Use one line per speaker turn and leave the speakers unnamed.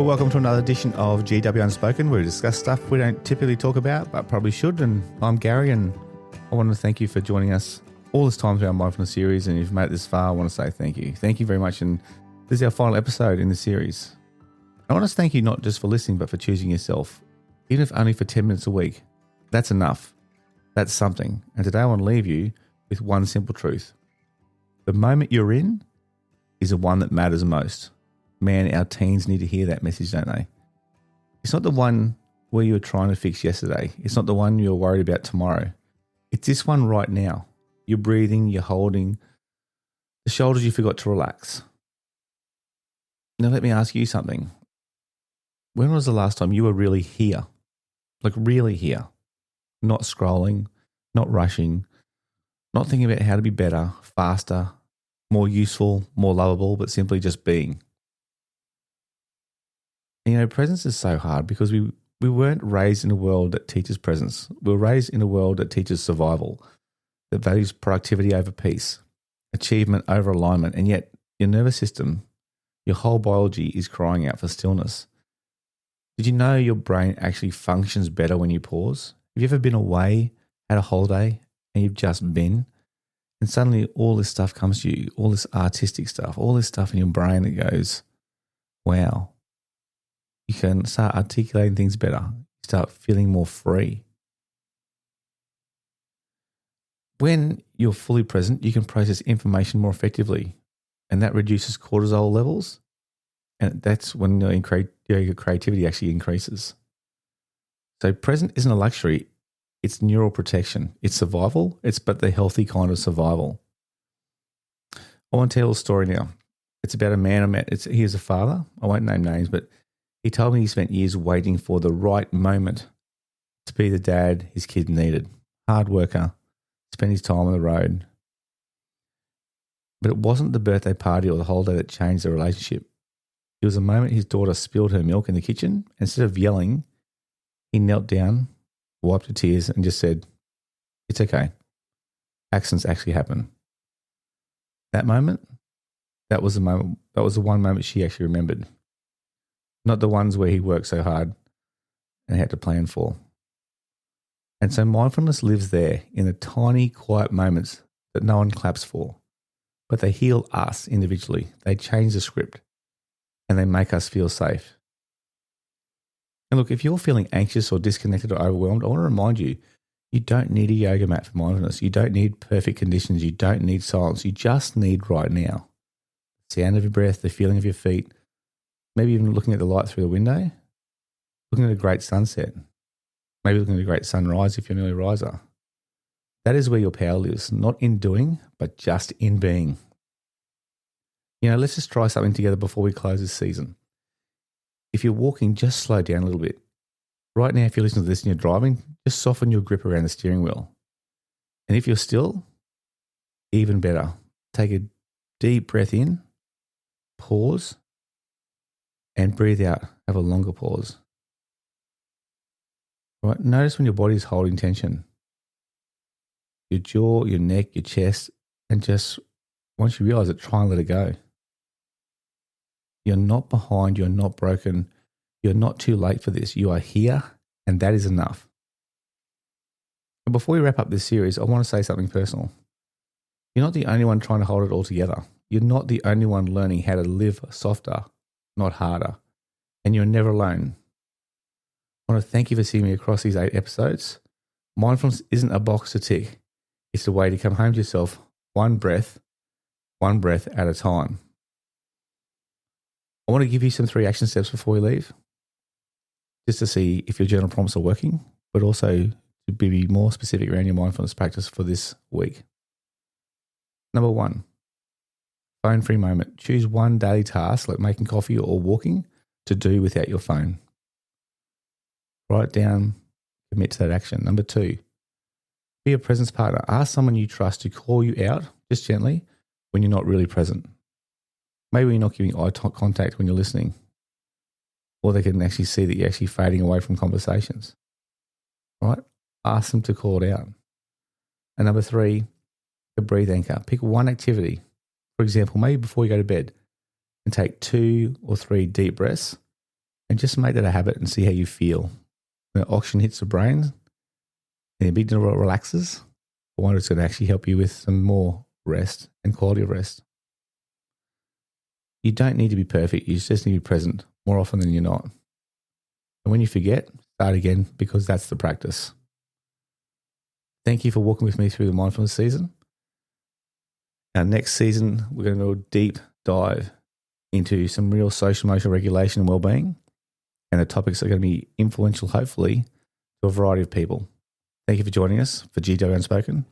Well, welcome to another edition of GW Unspoken, where we discuss stuff we don't typically talk about, but probably should. And I'm Gary, and I want to thank you for joining us all this time through our Mindfulness series. And if you've made it this far, I want to say thank you. Thank you very much. And this is our final episode in the series. I want to thank you not just for listening, but for choosing yourself, even if only for 10 minutes a week. That's enough. That's something. And today I want to leave you with one simple truth. The moment you're in is the one that matters most. Man, our teens need to hear that message, don't they? It's not the one where you were trying to fix yesterday. It's not the one you're worried about tomorrow. It's this one right now. You're breathing, you're holding the shoulders you forgot to relax. Now let me ask you something. When was the last time you were really here? Like really here? Not scrolling, not rushing, not thinking about how to be better, faster, more useful, more lovable, but simply just being. You know, presence is so hard because we weren't raised in a world that teaches presence. We were raised in a world that teaches survival, that values productivity over peace, achievement over alignment, and yet your nervous system, your whole biology is crying out for stillness. Did you know your brain actually functions better when you pause? Have you ever been away, had a holiday, and you've just been, and suddenly all this stuff comes to you, all this artistic stuff, all this stuff in your brain that goes, wow. You can start articulating things better. You start feeling more free. When you're fully present, you can process information more effectively, and that reduces cortisol levels, and that's when your creativity actually increases. So present isn't a luxury. It's neural protection. It's survival. But the healthy kind of survival. I want to tell a story now. It's about a man I met. He is a father. I won't name names, but he told me he spent years waiting for the right moment to be the dad his kid needed. Hard worker, spent his time on the road. But it wasn't the birthday party or the holiday that changed the relationship. It was the moment his daughter spilled her milk in the kitchen. Instead of yelling, he knelt down, wiped her tears, and just said, "It's okay. Accidents actually happen." That moment, that was the one moment she actually remembered. Not the ones where he worked so hard and had to plan for. And so mindfulness lives there in the tiny, quiet moments that no one claps for. But they heal us individually. They change the script and they make us feel safe. And look, if you're feeling anxious or disconnected or overwhelmed, I want to remind you, you don't need a yoga mat for mindfulness. You don't need perfect conditions. You don't need silence. You just need right now. The sound of your breath, the feeling of your feet, maybe even looking at the light through the window, looking at a great sunset, maybe looking at a great sunrise if you're an early riser. That is where your power lives, not in doing, but just in being. You know, let's just try something together before we close this season. If you're walking, just slow down a little bit. Right now, if you're listening to this and you're driving, just soften your grip around the steering wheel. And if you're still, even better, take a deep breath in, pause, and breathe out. Have a longer pause. Right? Notice when your body is holding tension. Your jaw, your neck, your chest, and just once you realize it, try and let it go. You're not behind. You're not broken. You're not too late for this. You are here, and that is enough. And before we wrap up this series, I want to say something personal. You're not the only one trying to hold it all together. You're not the only one learning how to live softer, not harder. And you're never alone. I want to thank you for seeing me across these 8 episodes. Mindfulness isn't a box to tick. It's a way to come home to yourself one breath at a time. I want to give you some 3 action steps before we leave, just to see if your journal prompts are working, but also to be more specific around your mindfulness practice for this week. Number 1, phone-free moment. Choose one daily task like making coffee or walking to do without your phone. Write it down, commit to that action. Number 2, be a presence partner. Ask someone you trust to call you out, just gently, when you're not really present. Maybe you're not giving eye contact when you're listening, or they can actually see that you're actually fading away from conversations. Right? Ask them to call it out. And number 3, a breathe anchor. Pick one activity. For example, maybe before you go to bed, and take 2 or 3 deep breaths And just make that a habit and see how you feel. When oxygen hits the brain and the amygdala relaxes, I wonder it's going to actually help you with some more rest and quality of rest. You don't need to be perfect. You just need to be present more often than you're not. And when you forget, start again, because that's the practice. Thank you for walking with me through the mindfulness season. Our next season, we're going to do a deep dive into some real social emotional regulation and well-being. And the topics are going to be influential, hopefully, to a variety of people. Thank you for joining us for GW Unspoken.